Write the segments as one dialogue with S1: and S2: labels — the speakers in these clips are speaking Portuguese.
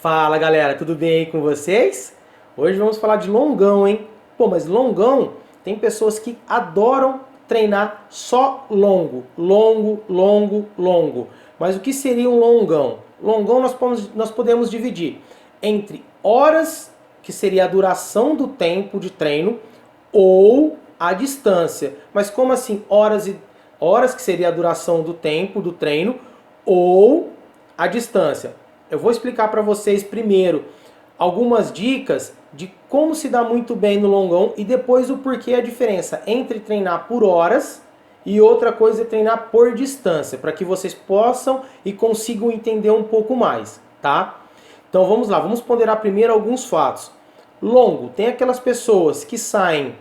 S1: Fala galera, tudo bem aí com vocês? Hoje vamos falar de longão, hein? Pô, mas longão, tem pessoas que adoram treinar só longo. Longo. Mas o que seria um longão? Longão nós podemos dividir entre horas, que seria a duração do tempo de treino, ou a distância. Mas como assim horas, que seria a duração do tempo do treino, ou a distância? Eu vou explicar para vocês primeiro algumas dicas de como se dá muito bem no longão e depois o porquê a diferença entre treinar por horas e outra coisa é treinar por distância, para que vocês possam e consigam entender um pouco mais, tá? Então vamos lá, vamos ponderar primeiro alguns fatos. Longo, tem aquelas pessoas que saem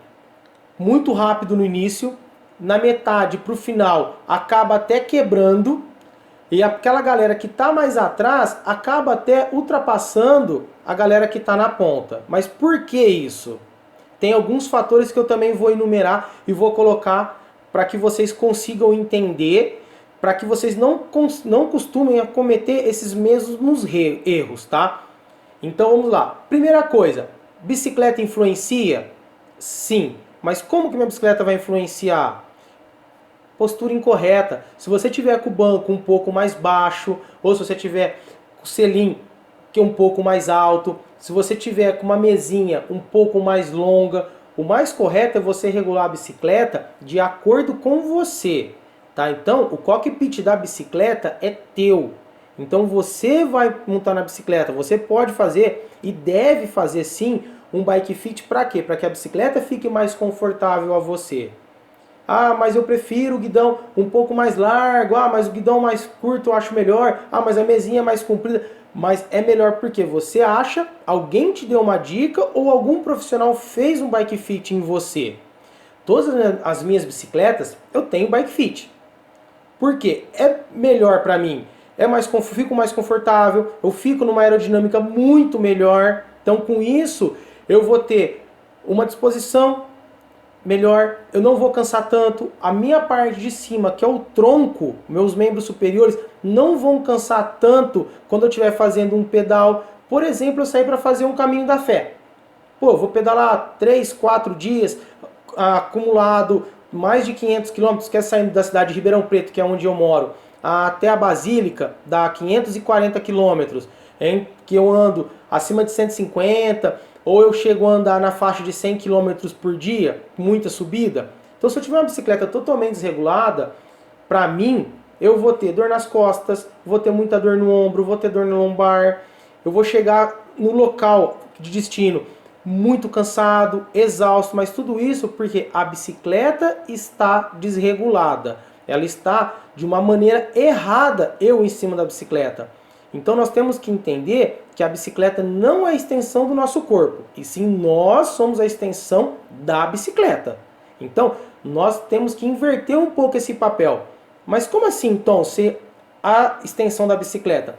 S1: muito rápido no início, na metade para o final acaba até quebrando, e aquela galera que está mais atrás acaba até ultrapassando a galera que está na ponta. Mas por que isso? Tem alguns fatores que eu também vou enumerar e vou colocar para que vocês consigam entender, para que vocês não costumem a cometer esses mesmos erros, tá? Então vamos lá. Primeira coisa, bicicleta influencia? Sim. Mas como que minha bicicleta vai influenciar? Postura incorreta. Se você tiver com o banco um pouco mais baixo, ou se você tiver com o selim que é um pouco mais alto, se você tiver com uma mesinha um pouco mais longa, o mais correto é você regular a bicicleta de acordo com você, tá? Então, o cockpit da bicicleta é teu. Então, você vai montar na bicicleta, você pode fazer e deve fazer sim um bike fit para quê? Para que a bicicleta fique mais confortável a você. Ah, mas eu prefiro o guidão um pouco mais largo. Ah, mas o guidão mais curto eu acho melhor. Ah, mas a mesinha é mais comprida. Mas é melhor porque você acha, alguém te deu uma dica ou algum profissional fez um bike fit em você. Todas as minhas bicicletas eu tenho bike fit. Por quê? É melhor para mim. Fico mais confortável, eu fico numa aerodinâmica muito melhor. Então com isso eu vou ter uma disposição melhor, eu não vou cansar tanto, a minha parte de cima, que é o tronco, meus membros superiores, não vão cansar tanto quando eu estiver fazendo um pedal. Por exemplo, eu sair para fazer um caminho da fé. Pô, eu vou pedalar 3, 4 dias, acumulado mais de 500 quilômetros, que é saindo da cidade de Ribeirão Preto, que é onde eu moro, até a Basílica, dá 540 quilômetros, em que eu ando acima de 150, ou eu chego a andar na faixa de 100 km por dia, muita subida. Então se eu tiver uma bicicleta totalmente desregulada, para mim, eu vou ter dor nas costas, vou ter muita dor no ombro, vou ter dor no lombar, eu vou chegar no local de destino muito cansado, exausto, mas tudo isso porque a bicicleta está desregulada. Ela está de uma maneira errada, eu em cima da bicicleta. Então nós temos que entender que a bicicleta não é a extensão do nosso corpo, e sim nós somos a extensão da bicicleta. Então nós temos que inverter um pouco esse papel. Mas como assim então ser a extensão da bicicleta?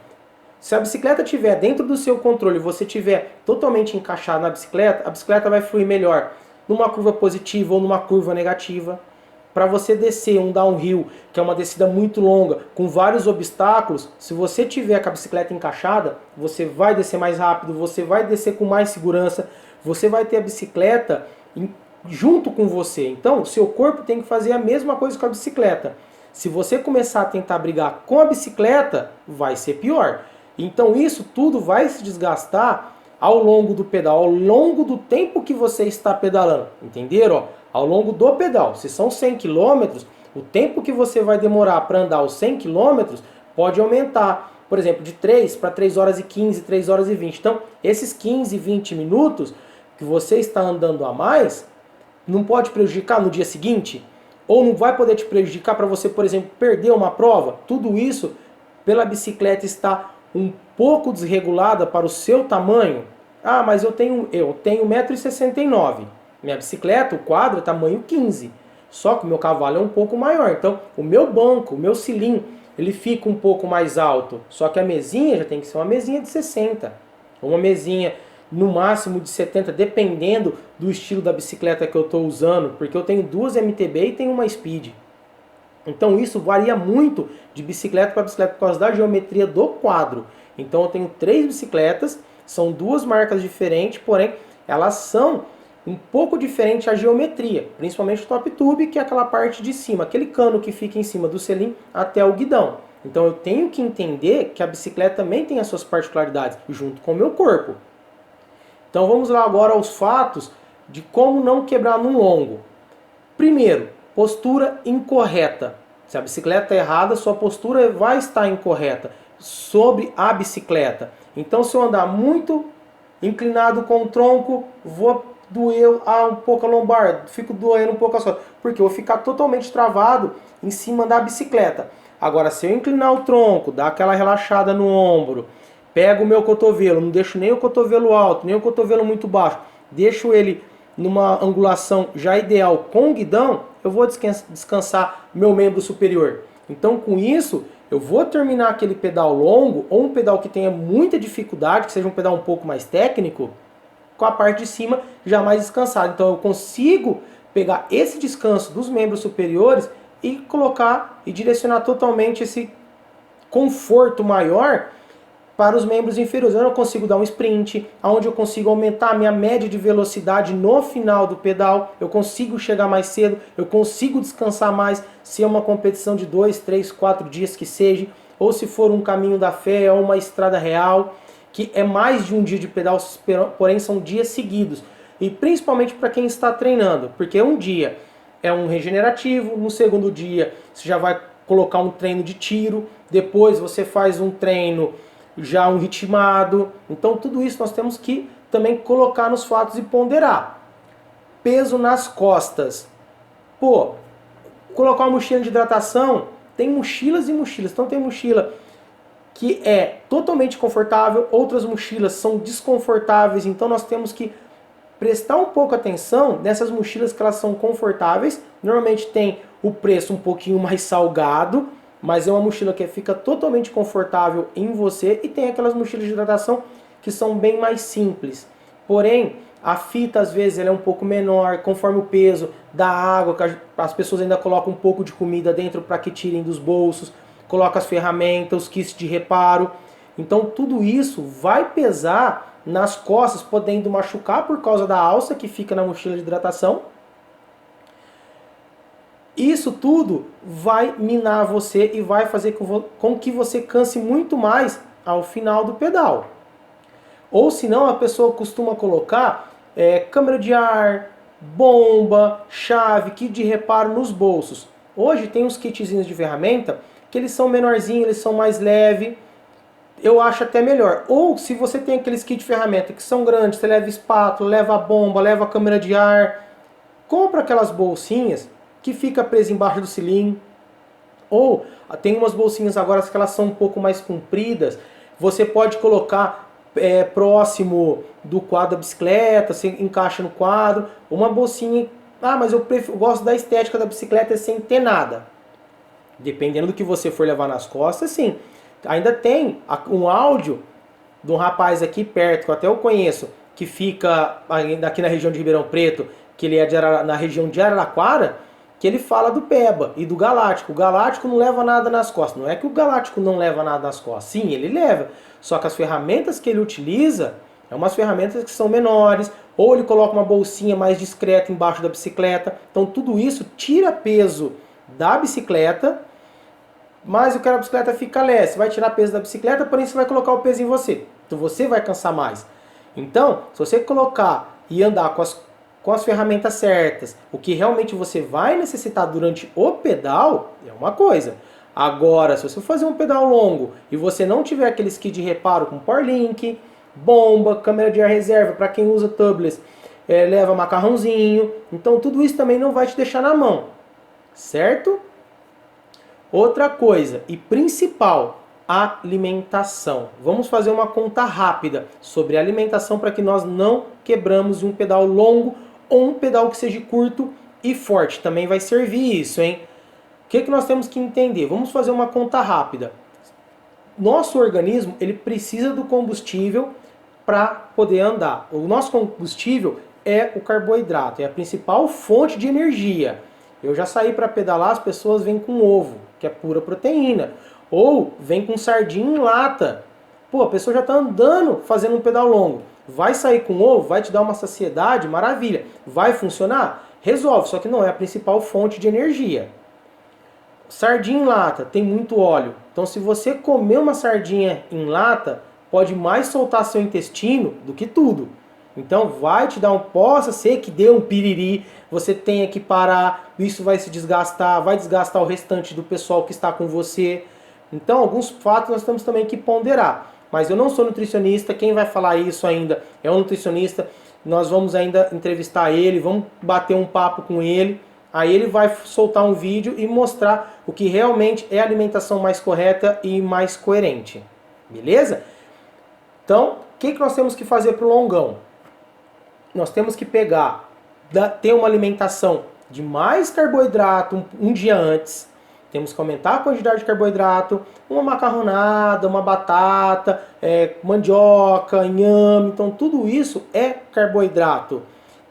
S1: Se a bicicleta estiver dentro do seu controle e você estiver totalmente encaixado na bicicleta, a bicicleta vai fluir melhor numa curva positiva ou numa curva negativa. Para você descer um downhill, que é uma descida muito longa, com vários obstáculos, se você tiver com a bicicleta encaixada, você vai descer mais rápido, você vai descer com mais segurança, você vai ter a bicicleta junto com você. Então, o seu corpo tem que fazer a mesma coisa com a bicicleta. Se você começar a tentar brigar com a bicicleta, vai ser pior. Então, isso tudo vai se desgastar ao longo do pedal, ao longo do tempo que você está pedalando. Entenderam? Ao longo do pedal. Se são 100 km, o tempo que você vai demorar para andar os 100 km pode aumentar. Por exemplo, de 3 para 3 horas e 15, 3 horas e 20. Então, esses 15, 20 minutos que você está andando a mais, não pode prejudicar no dia seguinte? Ou não vai poder te prejudicar para você, por exemplo, perder uma prova? Tudo isso pela bicicleta estar um pouco desregulada para o seu tamanho. Ah, mas eu tenho 1,69 m. Minha bicicleta, o quadro é tamanho 15. Só que o meu cavalo é um pouco maior. Então, o meu banco, o meu cilindro, ele fica um pouco mais alto. Só que a mesinha já tem que ser uma mesinha de 60. Uma mesinha no máximo de 70, dependendo do estilo da bicicleta que eu estou usando. Porque eu tenho duas MTB e tenho uma Speed. Então isso varia muito de bicicleta para bicicleta por causa da geometria do quadro. Então eu tenho 3 bicicletas, são 2 marcas diferentes, porém elas são um pouco diferente a geometria, principalmente o top tube, que é aquela parte de cima, aquele cano que fica em cima do selim até o guidão. Então eu tenho que entender que a bicicleta também tem as suas particularidades, junto com o meu corpo. Então vamos lá agora aos fatos de como não quebrar no longo. Primeiro, postura incorreta. Se a bicicleta é errada, sua postura vai estar incorreta sobre a bicicleta. Então se eu andar muito inclinado com o tronco, vou doer um pouco a lombar, fico doendo um pouco as costas, porque eu vou ficar totalmente travado em cima da bicicleta. Agora, se eu inclinar o tronco, dar aquela relaxada no ombro, pego o meu cotovelo, não deixo nem o cotovelo alto, nem o cotovelo muito baixo, deixo ele numa angulação já ideal com o guidão, eu vou descansar meu membro superior. Então, com isso, eu vou terminar aquele pedal longo, ou um pedal que tenha muita dificuldade, que seja um pedal um pouco mais técnico, com a parte de cima já mais descansada. Então eu consigo pegar esse descanso dos membros superiores e colocar e direcionar totalmente esse conforto maior para os membros inferiores. Eu consigo dar um sprint, onde eu consigo aumentar a minha média de velocidade no final do pedal, eu consigo chegar mais cedo, eu consigo descansar mais, se é uma competição de 2, 3, 4 dias que seja, ou se for um caminho da fé ou uma estrada real, que é mais de um dia de pedal, porém são dias seguidos. E principalmente para quem está treinando, porque um dia é um regenerativo, no segundo dia você já vai colocar um treino de tiro, depois você faz um treino já um ritmado. Então tudo isso nós temos que também colocar nos fatos e ponderar. Peso nas costas. Pô, colocar uma mochila de hidratação, tem mochilas e mochilas. Então tem mochila que é totalmente confortável, outras mochilas são desconfortáveis, então nós temos que prestar um pouco atenção nessas mochilas que elas são confortáveis. Normalmente tem o preço um pouquinho mais salgado, mas é uma mochila que fica totalmente confortável em você, e tem aquelas mochilas de hidratação que são bem mais simples. Porém, a fita às vezes ela é um pouco menor, conforme o peso da água, que as pessoas ainda colocam um pouco de comida dentro para que tirem dos bolsos, coloca as ferramentas, os kits de reparo. Então tudo isso vai pesar nas costas, podendo machucar por causa da alça que fica na mochila de hidratação. Isso tudo vai minar você e vai fazer com que você canse muito mais ao final do pedal. Ou senão a pessoa costuma colocar câmera de ar, bomba, chave, kit de reparo nos bolsos. Hoje tem uns kitzinhos de ferramenta que eles são menorzinhos, eles são mais leves, eu acho até melhor. Ou se você tem aqueles kits de ferramenta que são grandes, você leva espátula, leva bomba, leva câmera de ar, compra aquelas bolsinhas que fica presa embaixo do cilindro. Ou tem umas bolsinhas agora que elas são um pouco mais compridas, você pode colocar próximo do quadro da bicicleta, você encaixa no quadro, uma bolsinha. Ah, mas eu gosto da estética da bicicleta sem ter nada. Dependendo do que você for levar nas costas, sim. Ainda tem um áudio de um rapaz aqui perto, que até eu conheço, que fica aqui na região de Ribeirão Preto, que ele é na região de Araraquara, que ele fala do Peba e do Galáctico. O Galáctico não leva nada nas costas. Não é que o Galáctico não leva nada nas costas. Sim, ele leva. Só que as ferramentas que ele utiliza são umas ferramentas que são menores, ou ele coloca uma bolsinha mais discreta embaixo da bicicleta. Então tudo isso tira peso da bicicleta, mas eu quero a bicicleta ficar leve. Você vai tirar peso da bicicleta, porém você vai colocar o peso em você. Então você vai cansar mais. Então, se você colocar e andar com as ferramentas certas, o que realmente você vai necessitar durante o pedal é uma coisa. Agora, se você for fazer um pedal longo e você não tiver aqueles kits de reparo com Powerlink, bomba, câmera de ar reserva, para quem usa tubeless, leva macarrãozinho. Então tudo isso também não vai te deixar na mão, certo? Outra coisa, e principal, alimentação. Vamos fazer uma conta rápida sobre alimentação para que nós não quebramos um pedal longo ou um pedal que seja curto e forte. Também vai servir isso, hein? O que nós temos que entender? Vamos fazer uma conta rápida. Nosso organismo ele precisa do combustível para poder andar. O nosso combustível é o carboidrato, é a principal fonte de energia. Eu já saí para pedalar, as pessoas vêm com ovo, que é pura proteína. Ou vem com sardinha em lata. Pô, a pessoa já está andando fazendo um pedal longo. Vai sair com ovo, vai te dar uma saciedade, maravilha. Vai funcionar? Resolve, só que não é a principal fonte de energia. Sardinha em lata tem muito óleo. Então se você comer uma sardinha em lata, pode mais soltar seu intestino do que tudo. Então vai te dar possa ser que dê um piriri, você tenha que parar, isso vai se desgastar, vai desgastar o restante do pessoal que está com você. Então alguns fatos nós temos também que ponderar. Mas eu não sou nutricionista, quem vai falar isso ainda é um nutricionista. Nós vamos ainda entrevistar ele, vamos bater um papo com ele. Aí ele vai soltar um vídeo e mostrar o que realmente é a alimentação mais correta e mais coerente. Beleza? Então, o que nós temos que fazer para o longão? Nós temos que pegar, ter uma alimentação de mais carboidrato um dia antes. Temos que aumentar a quantidade de carboidrato, uma macarronada, uma batata, mandioca, inhame. Então tudo isso é carboidrato.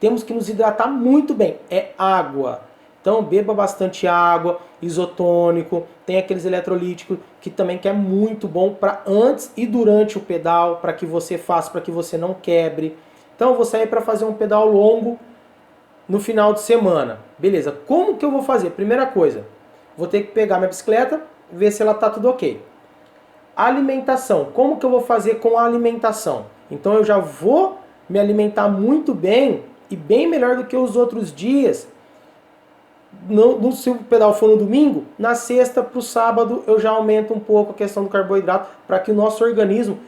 S1: Temos que nos hidratar muito bem, é água. Então beba bastante água, isotônico, tem aqueles eletrolíticos que também é muito bom para antes e durante o pedal, para que você faça, para que você não quebre. Então eu vou sair para fazer um pedal longo no final de semana. Beleza, como que eu vou fazer? Primeira coisa, vou ter que pegar minha bicicleta, ver se ela está tudo ok. Alimentação, como que eu vou fazer com a alimentação? Então eu já vou me alimentar muito bem e bem melhor do que os outros dias. Se o pedal for no domingo, na sexta para o sábado eu já aumento um pouco a questão do carboidrato para que o nosso organismo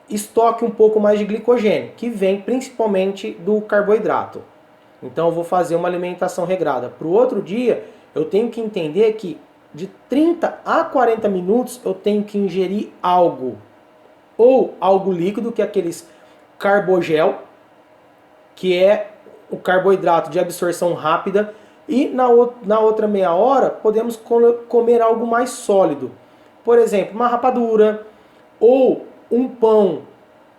S1: estoque um pouco mais de glicogênio, que vem principalmente do carboidrato. Então eu vou fazer uma alimentação regrada. Para o outro dia, eu tenho que entender que de 30 a 40 minutos eu tenho que ingerir algo. Ou algo líquido, que é aqueles carbogel, que é o carboidrato de absorção rápida. E na outra meia hora podemos comer algo mais sólido. Por exemplo, uma rapadura ou um pão.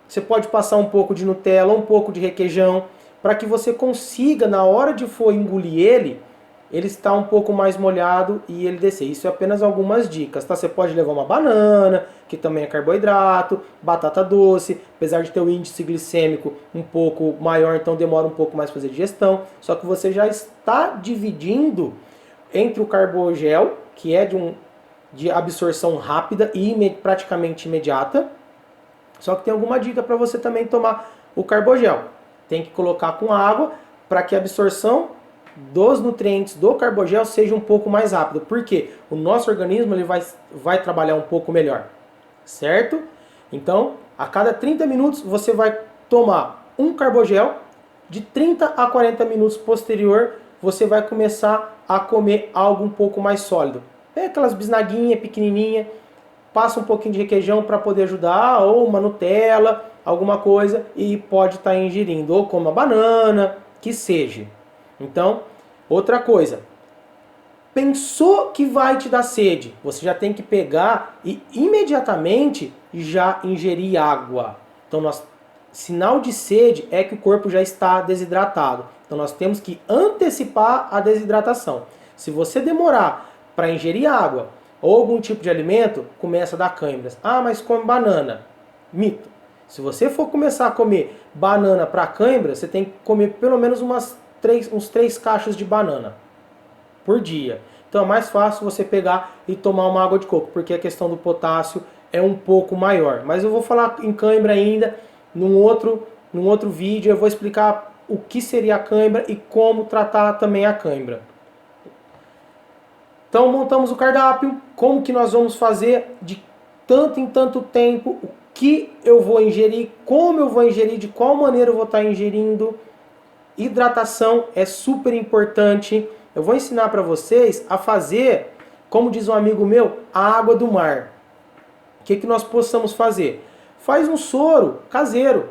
S1: Você pode passar um pouco de Nutella, um pouco de requeijão, para que você consiga, na hora de for engolir ele está um pouco mais molhado e ele descer. Isso é apenas algumas dicas, tá? Você pode levar uma banana, que também é carboidrato, batata doce, apesar de ter o índice glicêmico um pouco maior, então demora um pouco mais para fazer digestão. Só que você já está dividindo entre o carbogel, que é de absorção rápida e praticamente imediata. Só que tem alguma dica para você também tomar o carbogel. Tem que colocar com água para que a absorção dos nutrientes do carbogel seja um pouco mais rápido, porque o nosso organismo ele vai trabalhar um pouco melhor, certo? Então, a cada 30 minutos você vai tomar um carbogel, de 30 a 40 minutos posterior você vai começar a comer algo um pouco mais sólido. Pega aquelas bisnaguinhas pequenininhas, passa um pouquinho de requeijão para poder ajudar, ou uma Nutella, alguma coisa, e pode estar ingerindo, ou como uma banana, que seja. Então, outra coisa, pensou que vai te dar sede, você já tem que pegar e imediatamente já ingerir água. Então, sinal de sede é que o corpo já está desidratado. Então, nós temos que antecipar a desidratação. Se você demorar para ingerir água ou algum tipo de alimento, começa a dar câimbras. Ah, mas come banana. Mito. Se você for começar a comer banana para câimbra, você tem que comer pelo menos uns 3 caixas de banana por dia. Então é mais fácil você pegar e tomar uma água de coco, porque a questão do potássio é um pouco maior. Mas eu vou falar em cãibra ainda num outro vídeo. Eu vou explicar o que seria a cãibra e como tratar também a cãibra. Então montamos o cardápio, como que nós vamos fazer de tanto em tanto tempo, o que eu vou ingerir, como eu vou ingerir, de qual maneira eu vou estar ingerindo. Hidratação é super importante. Eu vou ensinar para vocês a fazer, como diz um amigo meu, a água do mar. O que nós possamos fazer? Faz um soro caseiro.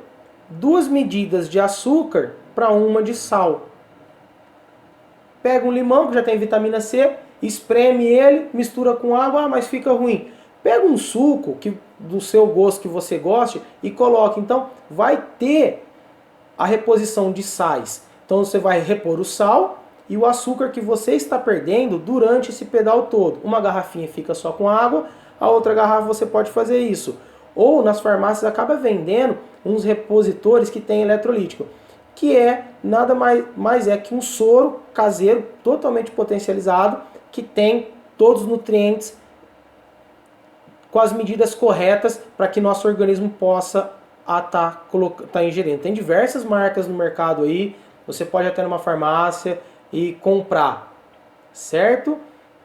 S1: 2 medidas de açúcar para 1 de sal. Pega um limão, que já tem vitamina C, espreme ele, mistura com água, mas fica ruim. Pega um suco do seu gosto que você goste e coloque. Então vai ter a reposição de sais. Então você vai repor o sal, e o açúcar que você está perdendo durante esse pedal todo. Uma garrafinha fica só com água, a outra garrafa você pode fazer isso. Ou nas farmácias acaba vendendo uns repositores que tem eletrolítico, que é nada mais é que um soro caseiro totalmente potencializado, que tem todos os nutrientes com as medidas corretas para que nosso organismo possa estar ingerindo. Tem diversas marcas no mercado aí, você pode até numa farmácia e comprar, certo?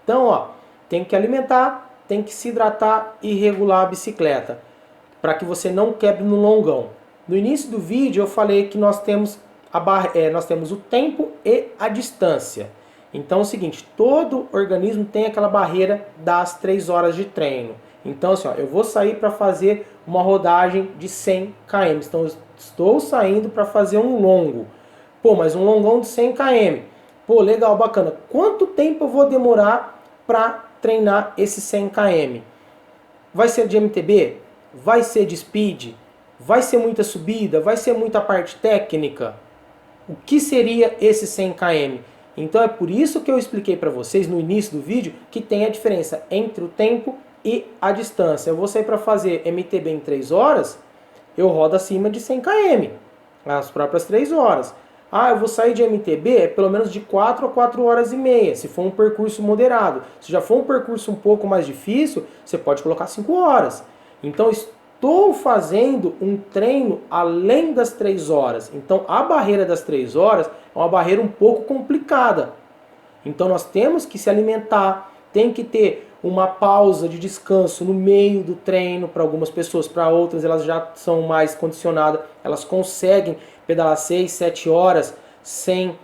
S1: Então, ó, tem que alimentar, tem que se hidratar e regular a bicicleta, para que você não quebre no longão. No início do vídeo eu falei que nós temos o tempo e a distância. Então é o seguinte, todo organismo tem aquela barreira das 3 horas de treino. Então assim, ó, eu vou sair para fazer uma rodagem de 100 km. Então eu estou saindo para fazer um longo. Pô, mas um longão de 100 km. Pô, legal, bacana. Quanto tempo eu vou demorar para treinar esse 100 km? Vai ser de MTB? Vai ser de speed? Vai ser muita subida? Vai ser muita parte técnica? O que seria esse 100 km? Então é por isso que eu expliquei para vocês no início do vídeo que tem a diferença entre o tempo e a distância. Eu vou sair para fazer MTB em 3 horas, eu rodo acima de 100 km, as próprias 3 horas. Ah, eu vou sair de MTB pelo menos de 4 a 4 horas e meia, se for um percurso moderado. Se já for um percurso um pouco mais difícil, você pode colocar 5 horas. Então estou fazendo um treino além das 3 horas. Então a barreira das 3 horas é uma barreira um pouco complicada. Então nós temos que se alimentar, tem que ter uma pausa de descanso no meio do treino para algumas pessoas, para outras elas já são mais condicionadas, elas conseguem pedalar 6, 7 horas sem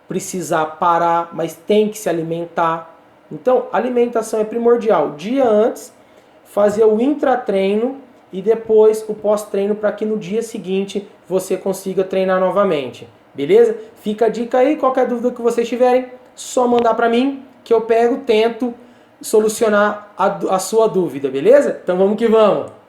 S1: precisar parar, mas tem que se alimentar. Então alimentação é primordial. Dia antes, fazer o intratreino e depois o pós-treino para que no dia seguinte você consiga treinar novamente. Beleza? Fica a dica aí, qualquer dúvida que vocês tiverem, só mandar para mim que eu pego, tento solucionar a sua dúvida, beleza? Então vamos que vamos!